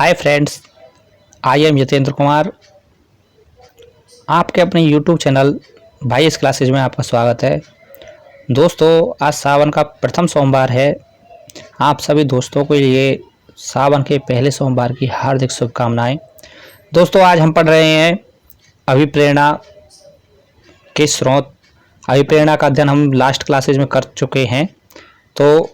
Hi friends, I am Yatendra Kumar. आपके अपने YouTube channel भाई इस क्लासेज में आपका स्वागत है। दोस्तों, आज सावन का प्रथम सोमवार है। आप सभी दोस्तों के लिए सावन के पहले सोमवार की हार्दिक शुभकामनाएं। दोस्तों, आज हम पढ़ रहे हैं अभिप्रेरणा के स्रोत। अभिप्रेरणा का अध्ययन हम लास्ट क्लासेज में कर चुके हैं। तो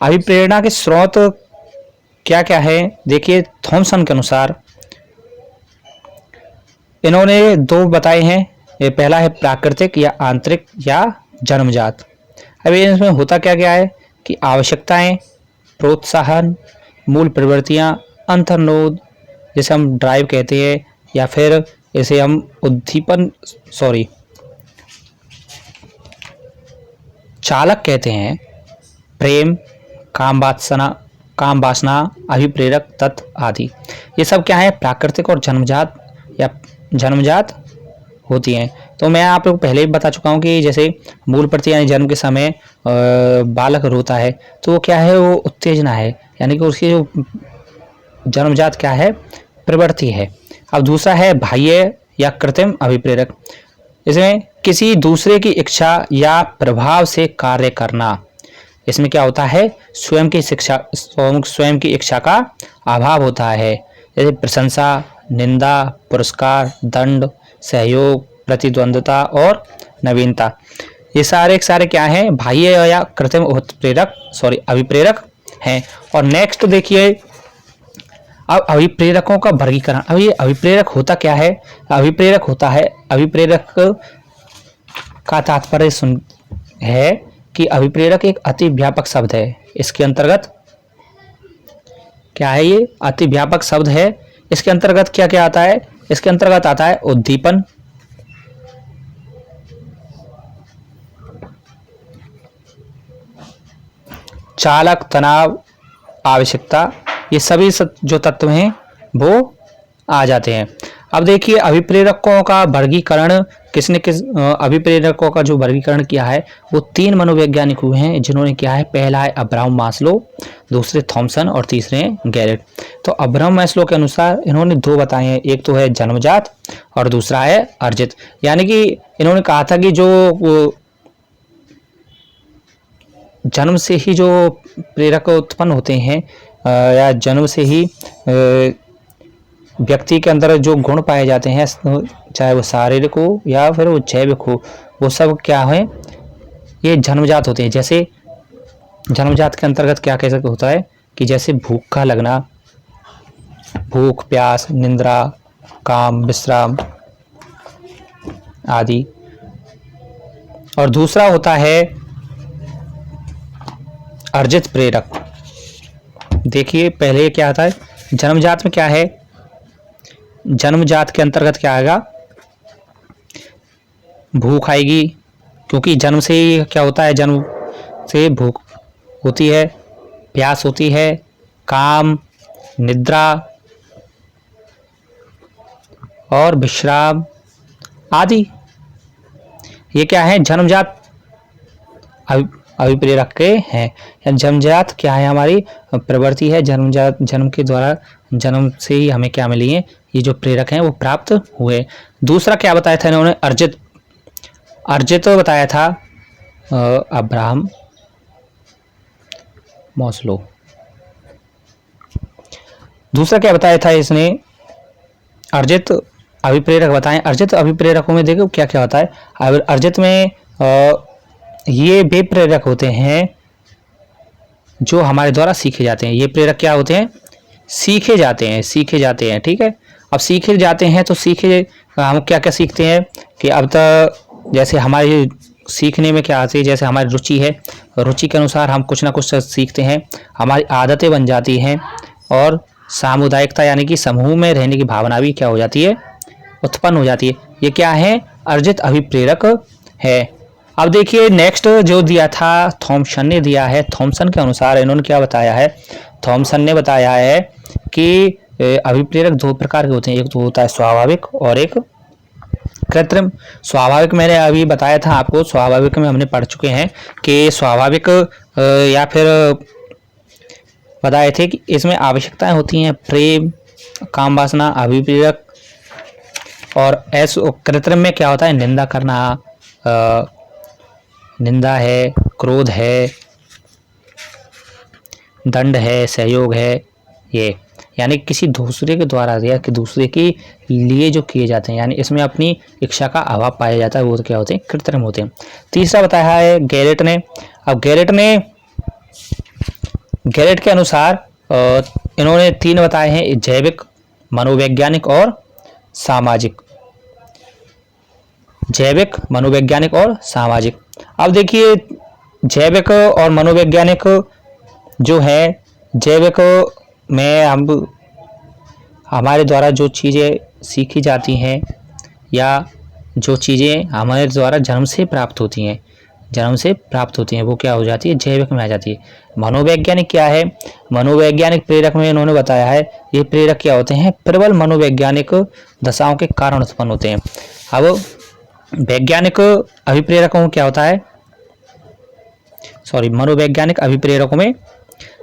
अभिप्रेरणा के स्रोत क्या क्या है, देखिए। थॉमसन के अनुसार इन्होंने दो बताए हैं। ये पहला है प्राकृतिक या आंतरिक या जन्मजात। अब इसमें होता क्या क्या है कि आवश्यकताएं, प्रोत्साहन, मूल प्रवृत्तियां, अंतर्नोद, जिसे हम ड्राइव कहते हैं, या फिर इसे हम उद्दीपन चालक कहते हैं। प्रेम, काम वासना, अभिप्रेरक तत्व आदि, ये सब क्या है, प्राकृतिक और जन्मजात होती हैं। तो मैं आप लोग पहले भी बता चुका हूँ कि जैसे मूल प्रति यानी जन्म के समय बालक रोता है तो वो क्या है, वो उत्तेजना है, यानी कि उसकी जो जन्मजात क्या है, प्रवृत्ति है। अब दूसरा है बाह्य या कृत्रिम अभिप्रेरक। इसमें किसी दूसरे की इच्छा या प्रभाव से कार्य करना। इसमें क्या होता है, स्वयं की इच्छा का अभाव होता है। जैसे प्रशंसा, निंदा, पुरस्कार, दंड, सहयोग, प्रतिद्वंद्विता और नवीनता। ये सारे क्या हैं, बाह्य या कृत्रिम अभिप्रेरक हैं। और नेक्स्ट देखिए, अब अभिप्रेरकों का वर्गीकरण। अब ये अभिप्रेरक होता क्या है, अभिप्रेरक का तात्पर्य है कि अभिप्रेरक एक अति व्यापक शब्द है। इसके अंतर्गत क्या है, ये अति व्यापक शब्द है। इसके अंतर्गत क्या क्या आता है, इसके अंतर्गत आता है उद्दीपन, चालक, तनाव, आवश्यकता, ये सभी जो तत्व हैं वो आ जाते हैं। अब देखिए, अभिप्रेरकों का वर्गीकरण अभिप्रेरकों का जो वर्गीकरण किया है वो तीन मनोवैज्ञानिक हुए हैं, जिन्होंने किया है। पहला है अब्राहम मास्लो, दूसरे थॉमसन और तीसरे हैं गैरेट। तो अब्राहम मास्लो के अनुसार इन्होंने दो बताए हैं, एक तो है जन्मजात और दूसरा है अर्जित। यानी कि इन्होंने कहा था कि जो जन्म से ही जो प्रेरक उत्पन्न होते हैं या जन्म से ही व्यक्ति के अंदर जो गुण पाए जाते हैं, चाहे वो शारीरिक हो या फिर वो जैविक हो, वो सब क्या है, ये जन्मजात होते हैं। जैसे जन्मजात के अंतर्गत क्या कह सकते होता है कि जैसे भूख का लगना, भूख, प्यास, निद्रा, काम, विश्राम आदि। और दूसरा होता है अर्जित प्रेरक। देखिए, पहले क्या आता है, जन्मजात में क्या है, जन्मजात के अंतर्गत क्या आएगा, भूख आएगी, क्योंकि जन्म से ही क्या होता है, जन्म से भूख होती है, प्यास होती है, काम, निद्रा और विश्राम आदि, ये क्या है, जन्मजात अभिप्रेरक के हैं। जन्मजात क्या है, हमारी प्रवृत्ति है। जन्मजात जन्म के द्वारा, जन्म से ही हमें क्या मिली है, ये जो प्रेरक हैं वो प्राप्त हुए। दूसरा क्या बताया था इन्होंने, अर्जित बताया था अब्राहम मास्लो। दूसरा क्या बताया था इसने, अर्जित अभिप्रेरक बताएं। अर्जित अभिप्रेरकों में देखो क्या क्या होता है। अर्जित में ये वे प्रेरक होते हैं जो हमारे द्वारा सीखे जाते हैं। ये प्रेरक क्या होते हैं, सीखे जाते हैं, ठीक है। अब सीखे जाते हैं तो हम क्या क्या सीखते हैं कि अब तक जैसे हमारे सीखने में क्या आती है, जैसे हमारी रुचि है, रुचि के अनुसार हम कुछ ना कुछ सीखते हैं, हमारी आदतें बन जाती हैं, और सामुदायिकता यानी कि समूह में रहने की भावना भी क्या हो जाती है, उत्पन्न हो जाती है। ये क्या है, अर्जित अभिप्रेरक है। अब देखिए, नेक्स्ट जो दिया था थॉमसन ने दिया है। थॉमसन के अनुसार इन्होंने क्या बताया है, थॉमसन ने बताया है कि अभिप्रेरक दो प्रकार के होते हैं, एक तो होता है स्वाभाविक और एक कृत्रिम। स्वाभाविक मैंने अभी बताया था आपको, स्वाभाविक में हमने पढ़ चुके हैं कि स्वाभाविक या फिर बताए थे कि इसमें आवश्यकताएं होती हैं प्रेम, काम वासना, अभिप्रेरक, और कृत्रिम में क्या होता है, निंदा करना, निंदा है, क्रोध है, दंड है, सहयोग है, ये यानी किसी दूसरे के द्वारा या कि दूसरे के लिए जो किए जाते हैं, यानी इसमें अपनी इच्छा का अभाव पाया जाता है, वो तो क्या होते हैं, कृत्रिम होते हैं। तीसरा बताया है गैरेट ने। अब गैरेट के अनुसार इन्होंने 3 बताए हैं, जैविक, मनोवैज्ञानिक और सामाजिक। जैविक, मनोवैज्ञानिक और सामाजिक। अब देखिए जैविक और मनोवैज्ञानिक जो है, जैविक में हम हमारे द्वारा जो चीज़ें सीखी जाती हैं या जो चीज़ें हमारे द्वारा जन्म से प्राप्त होती हैं वो क्या हो जाती है, जैविक में आ जाती है। मनोवैज्ञानिक क्या है, मनोवैज्ञानिक प्रेरक में इन्होंने बताया है, ये प्रेरक क्या होते हैं, प्रबल मनोवैज्ञानिक दशाओं के कारण उत्पन्न होते हैं। अब वैज्ञानिक अभिप्रेरकों में क्या होता है, मनोवैज्ञानिक अभिप्रेरकों में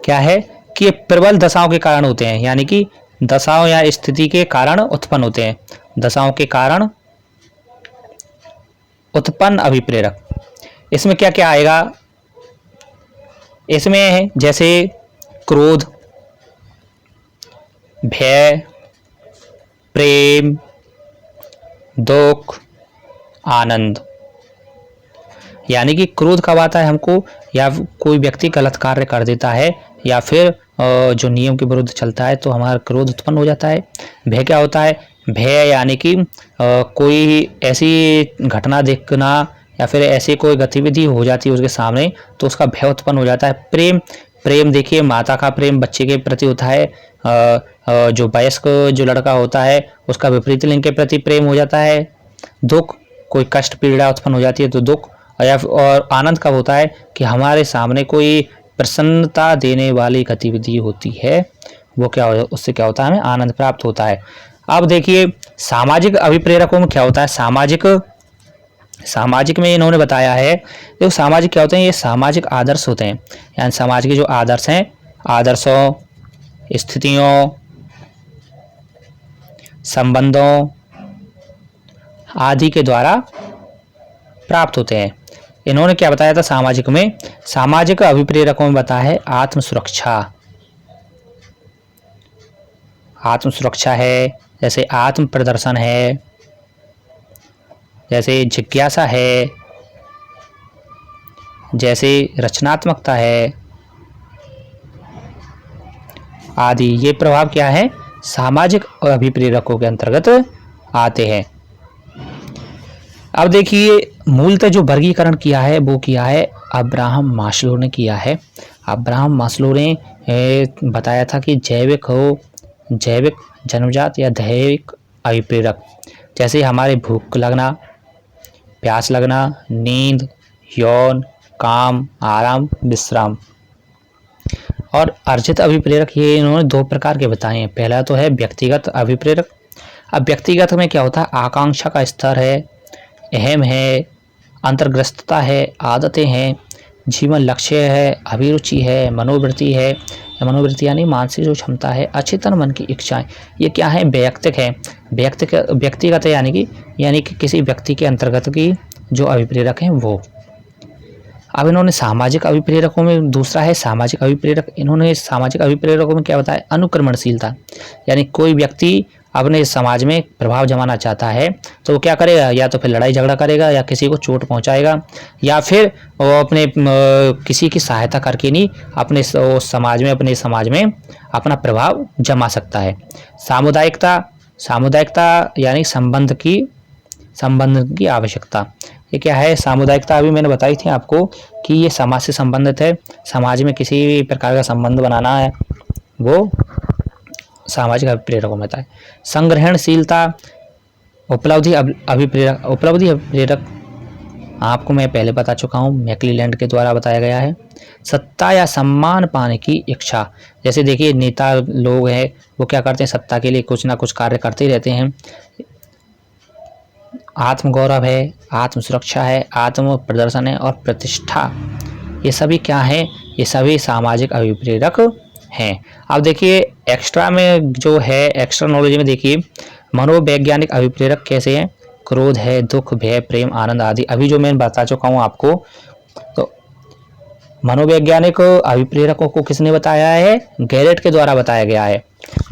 क्या है कि ये प्रबल दशाओं के कारण होते हैं, यानी कि दशाओं या स्थिति के कारण उत्पन्न होते हैं, दशाओं के कारण उत्पन्न अभिप्रेरक। इसमें क्या क्या आएगा, इसमें जैसे क्रोध, भय, प्रेम, दुख, आनंद। यानी कि क्रोध कब आता है हमको, या कोई व्यक्ति गलत कार्य कर देता है या फिर जो नियम के विरुद्ध चलता है तो हमारा क्रोध उत्पन्न हो जाता है। भय क्या होता है, भय यानी कि कोई ऐसी घटना देखना या फिर ऐसी कोई गतिविधि हो जाती है उसके सामने तो उसका भय उत्पन्न हो जाता है। प्रेम देखिए माता का प्रेम बच्चे के प्रति होता है, जो वयस्क जो लड़का होता है उसका विपरीत लिंग के प्रति प्रेम हो जाता है। दुख, कोई कष्ट पीड़ा उत्पन्न हो जाती है तो दुख। और आनंद कब होता है कि हमारे सामने कोई प्रसन्नता देने वाली गतिविधि होती है, वो क्या हो, उससे क्या होता है, हमें आनंद प्राप्त होता है। अब देखिए सामाजिक अभिप्रेरकों में क्या होता है, सामाजिक में इन्होंने बताया है, देखो सामाजिक क्या होते हैं, ये सामाजिक आदर्श होते हैं, यानी समाज के जो आदर्श हैं, आदर्शों, स्थितियों, संबंधों आदि के द्वारा प्राप्त होते हैं। इन्होंने क्या बताया था सामाजिक में, सामाजिक अभिप्रेरकों में बताया है आत्म सुरक्षा है, जैसे आत्म प्रदर्शन है, जैसे जिज्ञासा है, जैसे रचनात्मकता है आदि। ये प्रभाव क्या है, सामाजिक अभिप्रेरकों के अंतर्गत आते हैं। अब देखिए मूलतः जो वर्गीकरण किया है वो किया है अब्राहम मास्लो ने किया है। अब्राहम मास्लो ने बताया था कि जैविक जन्मजात या दैविक अभिप्रेरक, जैसे हमारे भूख लगना, प्यास लगना, नींद, यौन, काम, आराम, विश्राम। और अर्जित अभिप्रेरक ये इन्होंने 2 प्रकार के बताए हैं। पहला तो है व्यक्तिगत अभिप्रेरक। अब व्यक्तिगत में क्या होता है, आकांक्षा का स्तर है, अहम है, अंतर्ग्रस्तता है, आदतें हैं, जीवन लक्ष्य है, अभिरुचि है, मनोवृत्ति है, मनोवृत्ति यानी मानसिक जो क्षमता है, अचेतन मन की इच्छाएं। ये क्या है, वैयक्तिक है। व्यक्तिगत यानी कि किसी व्यक्ति के अंतर्गत की जो अभिप्रेरक हैं वो। अब इन्होंने सामाजिक अभिप्रेरकों में दूसरा है सामाजिक अभिप्रेरक। इन्होंने सामाजिक अभिप्रेरकों में क्या बताया, अनुक्रमणशीलता, यानी कोई व्यक्ति अपने समाज में प्रभाव जमाना चाहता है तो वो क्या करेगा, या तो फिर लड़ाई झगड़ा करेगा या किसी को चोट पहुंचाएगा, या फिर वो अपने किसी की सहायता करके नहीं अपने समाज में अपना प्रभाव जमा सकता है। सामुदायिकता यानी संबंध की आवश्यकता। ये क्या है, सामुदायिकता अभी मैंने बताई थी आपको कि ये समाज से संबंधित है, समाज में किसी भी प्रकार का संबंध बनाना है वो सामाजिक अभिप्रेरकों में आता है। संग्रहणशीलता, उपलब्धि अभिप्रेरक आपको मैं पहले बता चुका हूँ, मैक्लीलैंड के द्वारा बताया गया है। सत्ता या सम्मान पाने की इच्छा, जैसे देखिए नेता लोग हैं वो क्या करते हैं, सत्ता के लिए कुछ ना कुछ कार्य करते ही रहते हैं। आत्मगौरव है, आत्म सुरक्षा है, आत्म प्रदर्शन है और प्रतिष्ठा, ये सभी क्या है, ये सभी सामाजिक अभिप्रेरक हैं। अब देखिए एक्स्ट्रा में जो है, एक्स्ट्रा नॉलेज में देखिए मनोवैज्ञानिक अभिप्रेरक कैसे हैं, क्रोध है, दुख, भय, प्रेम, आनंद आदि। अभी जो मैं बता चुका हूँ आपको, तो मनोवैज्ञानिक अभिप्रेरकों को किसने बताया है, गैलेट के द्वारा बताया गया है।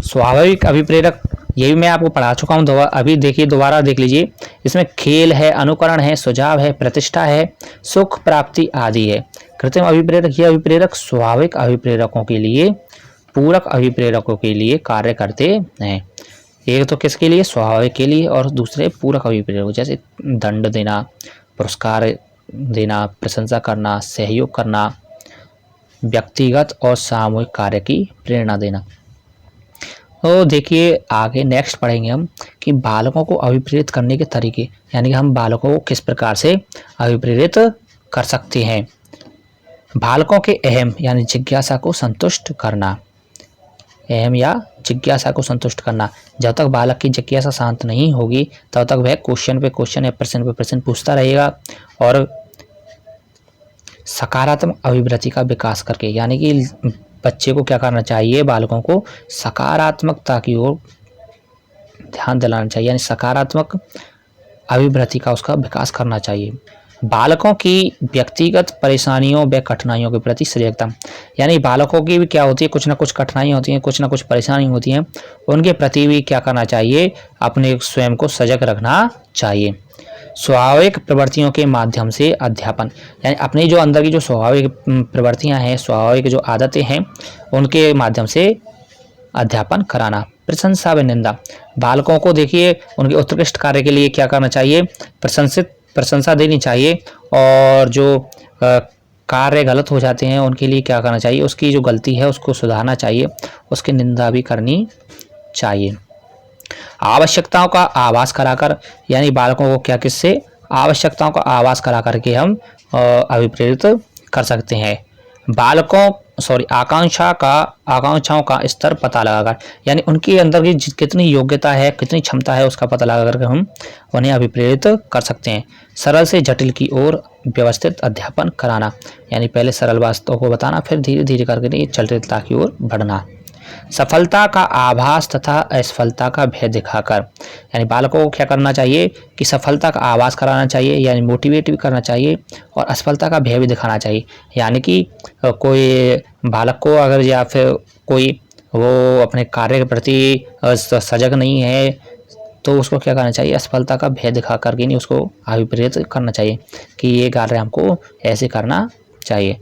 स्वाभाविक अभिप्रेरक ये भी मैं आपको पढ़ा चुका हूँ, अभी देखिए दोबारा देख लीजिए। इसमें खेल है, अनुकरण है, सुझाव है, प्रतिष्ठा है, सुख प्राप्ति आदि है। कृत्रिम अभिप्रेरक, ये अभिप्रेरक स्वाभाविक अभिप्रेरकों के लिए, पूरक अभिप्रेरकों के लिए कार्य करते हैं। एक तो किसके लिए, स्वाभाविक के लिए, और दूसरे पूरक अभिप्रेरक, जैसे दंड देना, पुरस्कार देना, प्रशंसा करना, सहयोग करना, व्यक्तिगत और सामूहिक कार्य की प्रेरणा देना। तो देखिए आगे नेक्स्ट पढ़ेंगे हम कि बालकों को अभिप्रेरित करने के तरीके, यानी कि हम बालकों को किस प्रकार से अभिप्रेरित कर सकते हैं। बालकों के अहम यानी जिज्ञासा को संतुष्ट करना, अहम या जिज्ञासा को संतुष्ट करना। जब तक बालक की जिज्ञासा शांत नहीं होगी तब तक वह क्वेश्चन पे क्वेश्चन या प्रश्न पे प्रश्न पूछता रहेगा, और सकारात्मक अभिवृत्ति का विकास करके, यानी कि बच्चे को क्या करना चाहिए, बालकों को सकारात्मकता की ओर ध्यान दिलाना चाहिए, यानी सकारात्मक अभिवृत्ति का उसका विकास करना चाहिए। बालकों की व्यक्तिगत परेशानियों व कठिनाइयों के प्रति सजगता, यानी बालकों की भी क्या होती है, कुछ ना कुछ कठिनाई होती हैं, कुछ ना कुछ परेशानी होती हैं, उनके प्रति भी क्या करना चाहिए, अपने स्वयं को सजग रखना चाहिए। स्वाभाविक प्रवृत्तियों के माध्यम से अध्यापन, यानी अपनी जो अंदर की जो स्वाभाविक प्रवृत्तियां हैं, स्वाभाविक जो आदतें हैं, उनके माध्यम से अध्यापन कराना। प्रशंसा व निंदा, बालकों को देखिए उनके उत्कृष्ट कार्य के लिए क्या करना चाहिए, प्रशंसा देनी चाहिए, और जो कार्य गलत हो जाते हैं उनके लिए क्या करना चाहिए, उसकी जो गलती है उसको सुधारना चाहिए, उसकी निंदा भी करनी चाहिए। आवश्यकताओं का आभास कराकर, यानी बालकों को क्या किससे, आवश्यकताओं का आभास करा करके हम अभिप्रेरित कर सकते हैं। बालकों आकांक्षाओं का स्तर पता लगाकर, यानी उनके अंदर की कितनी योग्यता है, कितनी क्षमता है, उसका पता लगा करके हम उन्हें अभिप्रेरित कर सकते हैं। सरल से जटिल की ओर व्यवस्थित अध्यापन कराना, यानी पहले सरल बातों को बताना, फिर धीरे धीरे करके जटिलता की ओर बढ़ना। सफलता का आभास तथा असफलता का भय दिखाकर, यानी बालकों को क्या करना चाहिए कि सफलता का आभास कराना चाहिए, यानी मोटिवेट भी करना चाहिए, और असफलता का भय भी दिखाना चाहिए। यानी कि कोई बालक को अगर, या फिर कोई वो अपने कार्य के प्रति सजग नहीं है, तो उसको क्या करना चाहिए, असफलता का भय दिखा करके नहीं उसको अभिप्रेरित करना चाहिए कि ये कार्य हमको ऐसे करना चाहिए।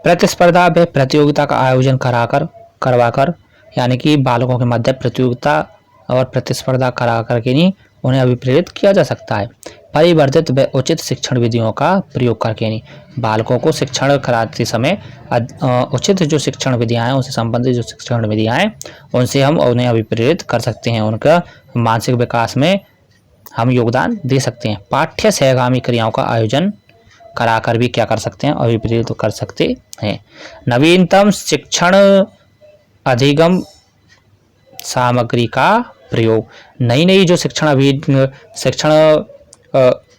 प्रतिस्पर्धा व प्रतियोगिता का आयोजन करवाकर, यानी कि बालकों के मध्य प्रतियोगिता और प्रतिस्पर्धा करा करके नहीं उन्हें अभिप्रेरित किया जा सकता है। परिवर्तित व उचित शिक्षण विधियों का प्रयोग करके नहीं, बालकों को शिक्षण कराते समय उचित जो शिक्षण विधियां हैं, उनसे संबंधित जो शिक्षण विधियां हैं, उनसे हम उन्हें अभिप्रेरित कर सकते हैं, उनका मानसिक विकास में हम योगदान दे सकते हैं। पाठ्य सहगामी क्रियाओं का आयोजन कराकर भी क्या कर सकते हैं, अभिप्रेरित कर सकते हैं। नवीनतम शिक्षण अधिगम सामग्री का प्रयोग, नई नई जो शिक्षण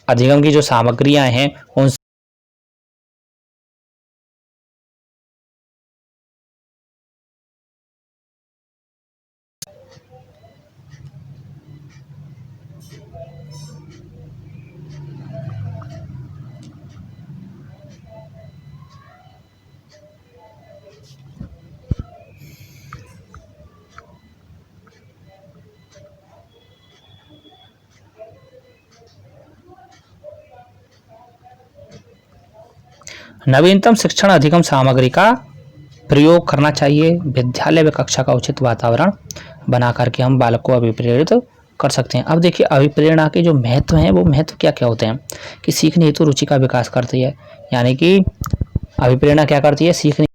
अधिगम की जो सामग्रियां हैं उन नवीनतम शिक्षण अधिगम सामग्री का प्रयोग करना चाहिए। विद्यालय व कक्षा का उचित वातावरण बना करके हम बालक को अभिप्रेरित कर सकते हैं। अब देखिए अभिप्रेरणा के जो महत्व हैं, वो महत्व क्या क्या होते हैं कि सीखने हेतु रुचि का विकास करती है, यानी कि अभिप्रेरणा क्या करती है, सीखने